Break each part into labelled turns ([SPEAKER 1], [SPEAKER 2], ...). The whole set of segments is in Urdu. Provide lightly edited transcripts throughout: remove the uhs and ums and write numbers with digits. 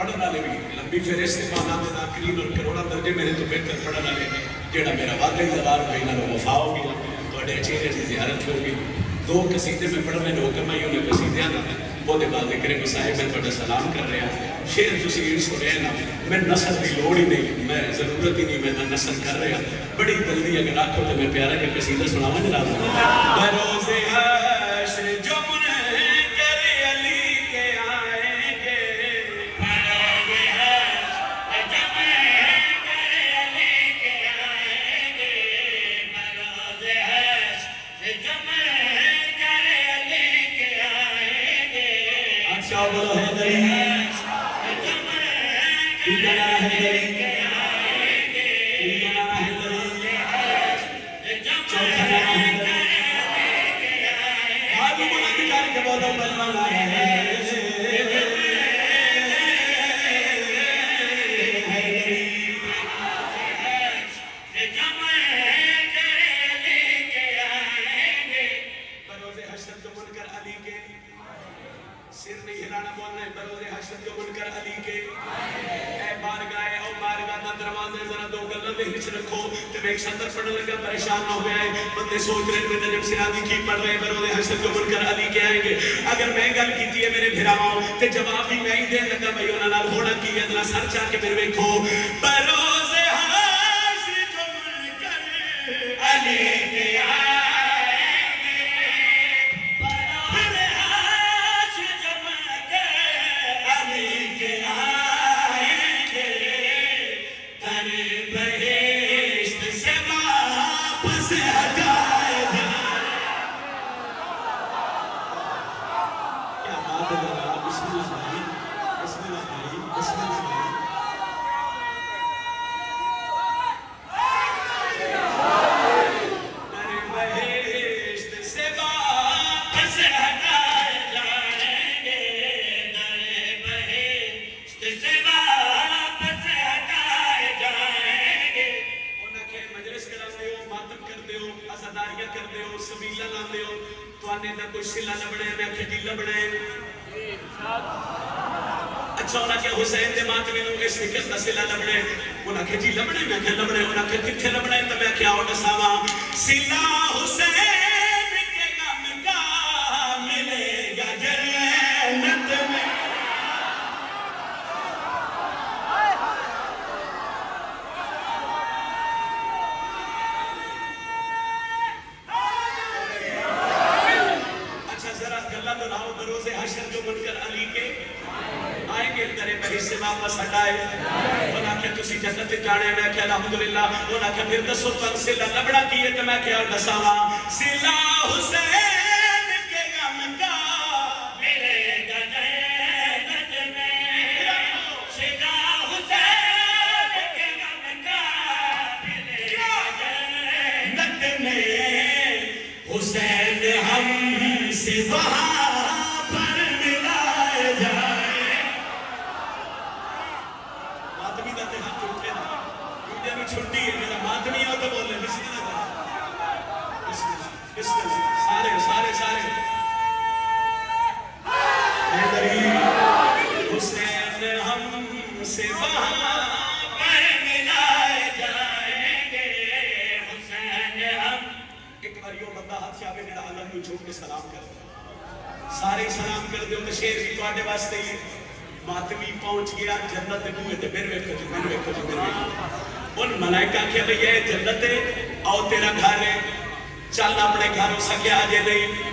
[SPEAKER 1] پڑھن والے بھی لمبی فہرست مانا دے ناقرین اور کروڑاں درجے میرے تو بہتر پڑھن والے جہاں میرا واقعی دوار ہوئی انہوں نے وفا ہوگی تھوڑے چہرے کی زیارت ہوگی دو قصیدے میں پڑھنے نے حکم آئی انہیں قصیدے نا وہ بعد کریم صاحب میں تھوڑا سلام کر رہا شعر تسی یہ سنیا نا میں نسل کی لوڑ ہی نہیں میں ضرورت ہی نہیں میں نسل کر رہا بڑی جلدی اگر آخو تو میں پیارا کہ قصیدہ سناواں جناب بروز حشر جو منکر علی کے آئیں گے اچھا بولو حیدری جنا حیدری جنا حیدری چوتھا جنا حیدری آگو بلند کر کے بولو بلوان آیا ہے سر نہیں ہلانا بولنا ہے بروز حشر جو منکر علی کے اے بارگاہ او بارگاہ دا دروازے ذرا دو گلوں دے وچ رکھو تے میں ایک سطر پڑھنے لگا پریشان نہ ہویا ہے بندے سوچ رہے ہیں جب سرادی کی پڑھ رہے ہیں بروز حشر جو منکر علی کے آئیں گے اگر میں گل کیتی ہے میرے بھراؤں تے جواب بھی میں ہی دین لگا بھائی انہاں نال ہونا کی ہے ذرا سر چاہ کے پھر ویکھو بروز حشر جو منکر علی کے کوئی سلا لبڑے میں کھٹی لبڑے اچھا انہاں کہ حسین دے ماتمی نو اس وقت دا سلا لبڑے انہاں کہ جی لبڑے میں کہ لبڑے انہاں کہ کتھے لبڑے تو میں کیا ہوتا ساوا سلا حسین کے غم کا ملے گا جنت میں سے واپس ہٹائے انہاں کہ تسی جنت جانے میں کہ الحمدللہ انہاں کہ پھر دسو تن سے لبڑا کیے تو میں کیا دساوا سلا حسین کے غم کا ملے گا جنت میں سلا حسین کے غم کا ملے گا جنت میں حسین ہم سے وہاں پر ملائے جائے چھٹی ہے میرا ماتمی آؤ تو بولے بسم اللہ بسم اللہ سارے سارے سارے حیدری حسین ہم سے وہاں پر ملائے جائیں گے حسین ہم ایک بار یوں بندہ ہاتھ سے آگے جڑا اللہ کو چھوڑ کے سلام کر سارے سلام کر دے تو شیر بھی تو آنے واسطے ہی ماتمی پہنچ گیا جنت بوئے تے میرے ویکھو جی میرے ویکھو جی میرے ویکھو ان ملائکہ کیا بھئی یہ جنت ہے آؤ تیرا گھر ہے چل اپنے گھر ہو سکے آجے نہیں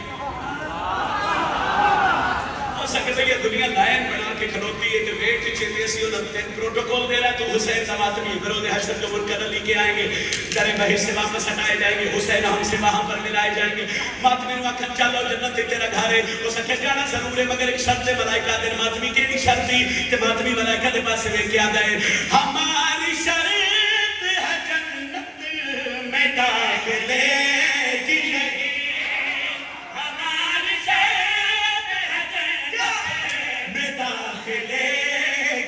[SPEAKER 1] ہو سکے تو یہ دنیا لائن بنا کے کھلوتی ہے تو ویٹ کی چھتے اسی انہوں پروٹوکول دے رہا ہے تو حسین زماتمی بروز حشر جو منکر علی کے آئیں گے در بہش سے واپس ہٹائے جائیں گے حسین ہم سے وہاں پر ملائے جائیں گے ماتمی نے وقت چلو جنت تیرا گھر ہے ہو سکے جانا ضرور ہے مگر ایک شرط ملائکہ دے ماتمی کے نہیں شرط تھی کہ ماتمی ملائکہ دے پاس سے لے کے آ گئے ہماری شرط داخلے کی ہماری شہید میں داخلے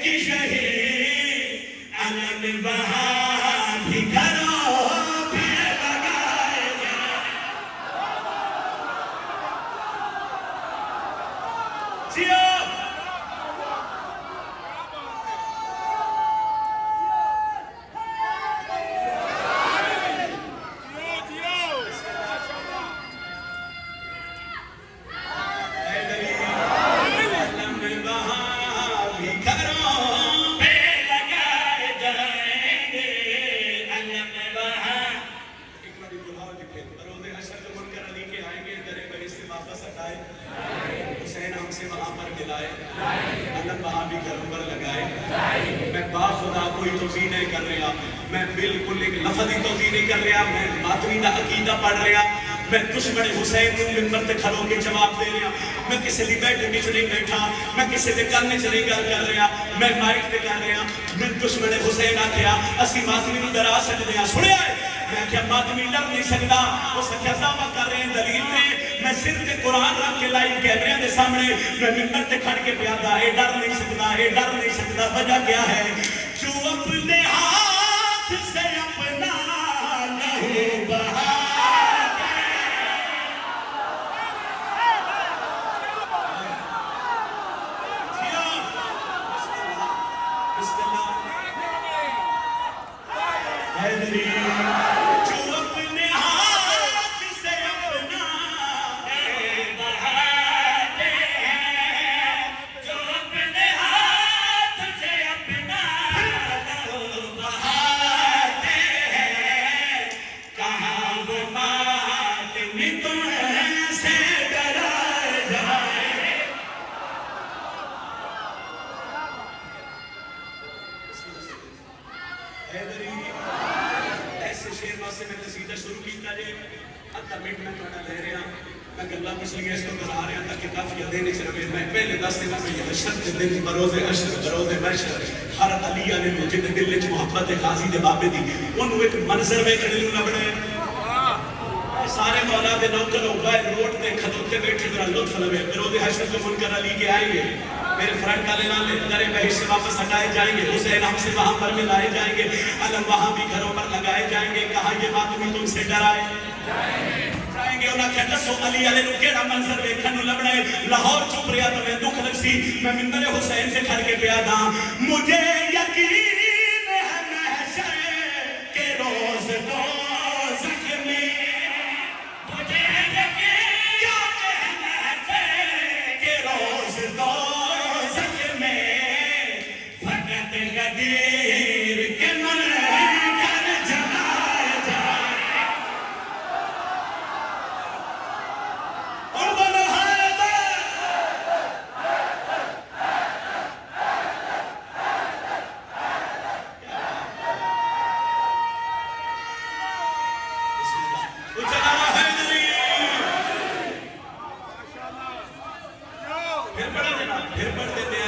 [SPEAKER 1] کی شہید علم وہاں بھی گھروں پہ لگائے جائے گھروں پر لگائے. میں باخدا کوئی توضیح نہیں کر رہا, میں بالکل ایک لفظ ہی توضیح نہیں کر رہا, میں باطنی دا عقیدہ پڑھ رہا, میں دشمن حسین کو منبر تے کھڑو کے جواب دے رہا, میں کسی دی بیٹھ وچ نہیں بیٹھا, میں کسی دے کان وچ نہیں گل کر رہا, میں مائک تے کر رہا, میں دشمن حسین آکھیا اسی ماتمی نوں ڈرا سکدے ہاں, سنیا ہے میں کیا ماتمی ڈر نہیں سکدا, وہ سکھا دعویٰ کر رہے ہیں دلیل میں, میں سر تے قرآن رکھ کے لائی کیمرے دے سامنے, میں منبر تے کھڑ کے پیادا, اے ڈر نہیں سکدا, اے ڈر نہیں سکدا, وجہ کیا ہے جو اپنے ہاتھ سے اپنا لہو بہا ایسے شیر واسے میں قصیدہ شروع کیتا جے ادھا منٹ میں تھوڑا لے رہا, میں گلا کچھ لیے اس کو کرا رہا تاکہ کافی دینے سے رہے. میں پہلے 10 دن میں یہ شرط دن بروز عشر بروز محشر ہر علی علی نے جن دل وچ محبت غازی دے بابے دی اونوں ایک منظر ویکھنے نوں لبنے, سارے مولا دے نوکر اوبائے روڈ تے کھدوتے بیٹھے ذرا لطف لوے, بروز حشر کو منکر علی کے آئیں گے, میرے فرنٹ والے نالے درے بہش سے واپس ہٹائے جائیں گے, حسین ہم سے وہاں پر ملائے جائیں گے, علم وہاں بھی گھروں پر لگائے جائیں گے, کہا یہ ماتمی تم سے ڈرائے جائیں گے. انہاں کہا دسو علی علیہ نو کیڑا منظر ویکھن نوں لبنا ہے, لاہور چپ رہا تو میں دکھ لگ سی, میں منبر حسین سے کھڑ کے پیا تھا, مجھے یقین ہے محشر کے روز دوزخ میں, مجھے یقین ہے محشر کے روز دوزخ میں فقط غدیر کے من کر جلائے جائے. اور بولو حیدر, جناب حیدری پھر پڑھ دینا, پھر پڑھ دیتے